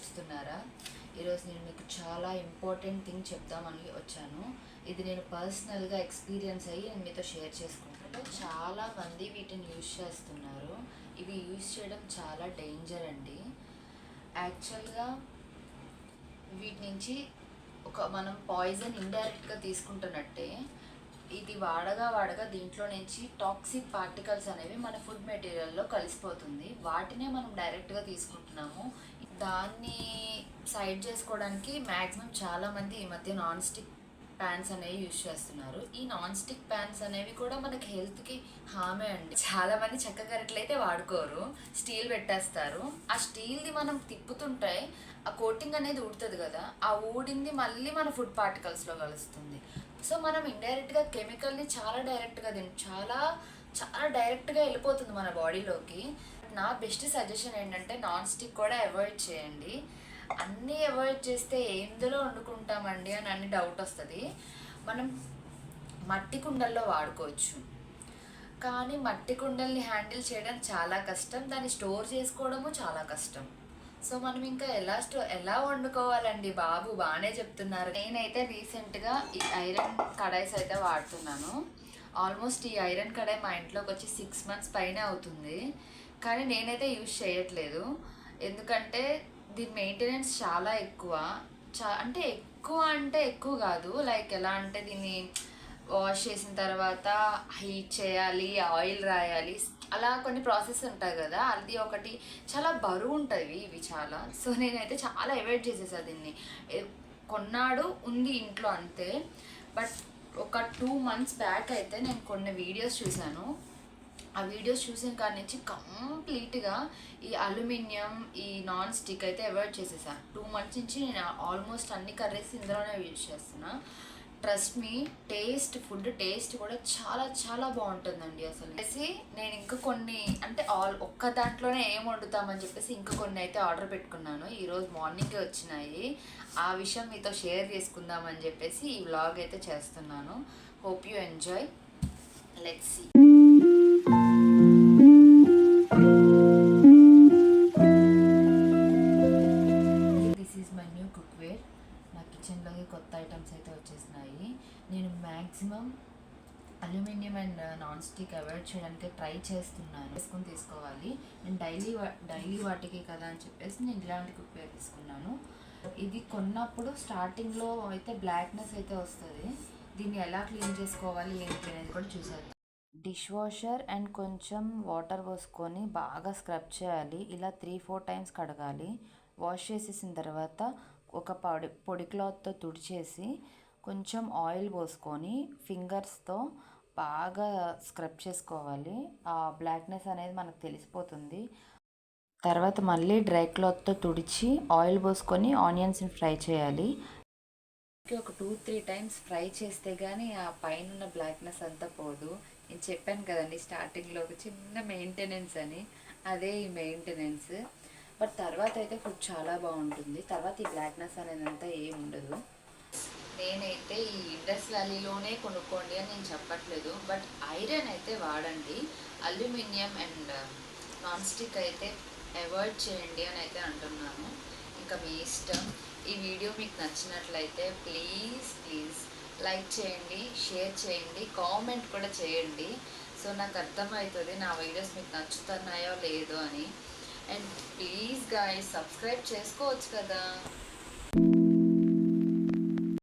చూస్తున్నారా? ఈరోజు నేను మీకు చాలా ఇంపార్టెంట్ థింగ్ చెప్దామని వచ్చాను. ఇది నేను పర్సనల్గా ఎక్స్పీరియన్స్ అయ్యి నేను మీతో షేర్ చేసుకుంటాను. చాలామంది వీటిని యూజ్ చేస్తున్నారు. ఇవి యూజ్ చేయడం చాలా డేంజర్ అండి. యాక్చువల్గా వీటి నుంచి మనం పాయిజన్ ఇండైరెక్ట్గా తీసుకుంటున్నట్టే ఇది వాడగా దీంట్లో నుంచి టాక్సిక్ పార్టికల్స్ అనేవి మన ఫుడ్ మెటీరియల్లో కలిసిపోతుంది. వాటినే మనం డైరెక్ట్గా తీసుకుంటున్నాము. దాన్ని సైడ్ చేసుకోవడానికి మ్యాక్సిమం చాలామంది ఈ మధ్య నాన్ స్టిక్ ప్యాన్స్ అనేవి యూజ్ చేస్తున్నారు. ఈ నాన్ స్టిక్ ప్యాన్స్ అనేవి కూడా మనకి హెల్త్కి హామే అండి. చాలామంది చెక్క గరిటెలైతే వాడుకోరు, స్టీల్ పెట్టేస్తారు. ఆ స్టీల్ది మనం తిప్పుతుంటే ఆ కోటింగ్ అనేది ఊడుతుంది కదా, ఆ ఊడింది మళ్ళీ మన ఫుడ్ పార్టికల్స్లో కలుస్తుంది. సో మనం ఇండైరెక్ట్గా కెమికల్ని చాలా డైరెక్ట్గా చాలా డైరెక్ట్గా వెళ్ళిపోతుంది మన బాడీలోకి. నా బెస్ట్ సజెషన్ ఏంటంటే నాన్ స్టిక్ కూడా అవాయిడ్ చేయండి. అన్నీ అవాయిడ్ చేస్తే ఏందులో వండుకుంటామండి అని అన్ని డౌట్ వస్తుంది. మనం మట్టి కుండల్లో వాడుకోవచ్చు, కానీ మట్టి కుండల్ని హ్యాండిల్ చేయడం చాలా కష్టం, దాన్ని స్టోర్ చేసుకోవడము చాలా కష్టం. సో మనం ఇంకా ఎలా వండుకోవాలండి బాబు? బాగానే చెప్తున్నారు. నేనైతే రీసెంట్గా ఈ ఐరన్ కడాయిస్ అయితే వాడుతున్నాను. ఆల్మోస్ట్ ఈ ఐరన్ కడాయి మా ఇంట్లోకి వచ్చి 6 months పైనే అవుతుంది, కానీ నేనైతే యూజ్ చేయట్లేదు. ఎందుకంటే దీని మెయింటెనెన్స్ చాలా ఎక్కువ. అంటే ఎక్కువ కాదు, లైక్ ఎలా అంటే దీన్ని వాష్ చేసిన తర్వాత హీట్ చేయాలి, ఆయిల్ రాయాలి, అలా కొన్ని ప్రాసెస్ ఉంటాయి కదా. అది ఒకటి చాలా బరువు ఉంటుంది ఇవి చాలా. సో నేనైతే చాలా అవాయిడ్ చేసేసాను దీన్ని. కొన్నాడు ఉంది ఇంట్లో అంతే. బట్ ఒక 2 months బ్యాక్ అయితే నేను కొన్ని వీడియోస్ చూశాను. ఆ వీడియోస్ చూసిన కాడి నుంచి కంప్లీట్గా ఈ అల్యూమినియం, ఈ నాన్ స్టిక్ అయితే అవాయిడ్ చేసేసాను. 2 months నుంచి నేను ఆల్మోస్ట్ అన్ని కర్రీస్ ఇందులోనే యూజ్ చేస్తున్నా. ట్రస్ట్ మీ, ఫుడ్ టేస్ట్ కూడా చాలా బాగుంటుందండి. అసలు నేను ఇంకా కొన్ని అంటే ఒక్క దాంట్లోనే ఏం వండుతామని చెప్పేసి ఇంకా కొన్ని అయితే ఆర్డర్ పెట్టుకున్నాను. ఈరోజు మార్నింగే వచ్చినాయి. ఆ విషయం మీతో షేర్ చేసుకుందామని చెప్పేసి ఈ వ్లాగ్ అయితే చేస్తున్నాను. Hope you enjoy. Let's see. This is my new cookware. నా కిచెన్లోకి కొత్త ఐటమ్స్ అయితే వచ్చేసినాయి. నేను maximum aluminium and non stick avoid చేయడానికి ట్రై చేస్తున్నాను. వేసుకొని తీసుకోవాలి. నేను డైలీ వాటికి కదా అని చెప్పేసి నేను ఇలాంటి కుక్వేర్ తీసుకున్నాను. ఇది కొన్నప్పుడు స్టార్టింగ్లో అయితే బ్లాక్నెస్ అయితే వస్తుంది. దీన్ని ఎలా క్లీన్ చేసుకోవాలి ఏంటి అనేది కూడా చూసాను. డిష్ వాషర్ అండ్ కొంచెం వాటర్ పోసుకొని బాగా స్క్రబ్ చేయాలి. ఇలా 3-4 times కడగాలి. వాష్ చేసేసిన తర్వాత ఒక పొడి క్లాత్తో తుడిచేసి కొంచెం ఆయిల్ పోసుకొని ఫింగర్స్తో బాగా స్క్రబ్ చేసుకోవాలి. ఆ బ్లాక్నెస్ అనేది మనకు తెలిసిపోతుంది. తర్వాత మళ్ళీ డ్రై క్లాత్తో తుడిచి ఆయిల్ పోసుకొని ఆనియన్స్ని ఫ్రై చేయాలి. ఒక 2-3 times ఫ్రై చేస్తే కానీ ఆ పైన ఉన్న బ్లాక్నెస్ అంతా పోదు. నేను చెప్పాను కదండి స్టార్టింగ్లో ఒక చిన్న మెయింటెనెన్స్ అని, అదే ఈ మెయింటెనెన్స్. బట్ తర్వాత అయితే ఫుడ్ చాలా బాగుంటుంది. తర్వాత ఈ బ్లాక్నెస్ అనేది అంతా ఏమి ఉండదు. నేనైతే ఈ ఇండస్ వ్యాలీలోనే కొనుక్కోండి అని నేను చెప్పట్లేదు, బట్ ఐరన్ అయితే వాడండి. అల్యూమినియం అండ్ నాన్ స్టిక్ అయితే అవాయిడ్ చేయండి అని అయితే అంటున్నాను. ఇంకా మీ ఇష్టం. ఈ వీడియో మీకు నచ్చినట్లయితే ప్లీజ్ లైక్ చేయండి, షేర్ చేయండి, కామెంట్ కూడా చేయండి. సో నాకు అర్థమవుతుంది నా వీడియోస్ మీకు నచ్చుతున్నాయో లేదో అని. అండ్ ప్లీజ్ గాయ్స్ సబ్స్క్రైబ్ చేసుకోవచ్చు కదా.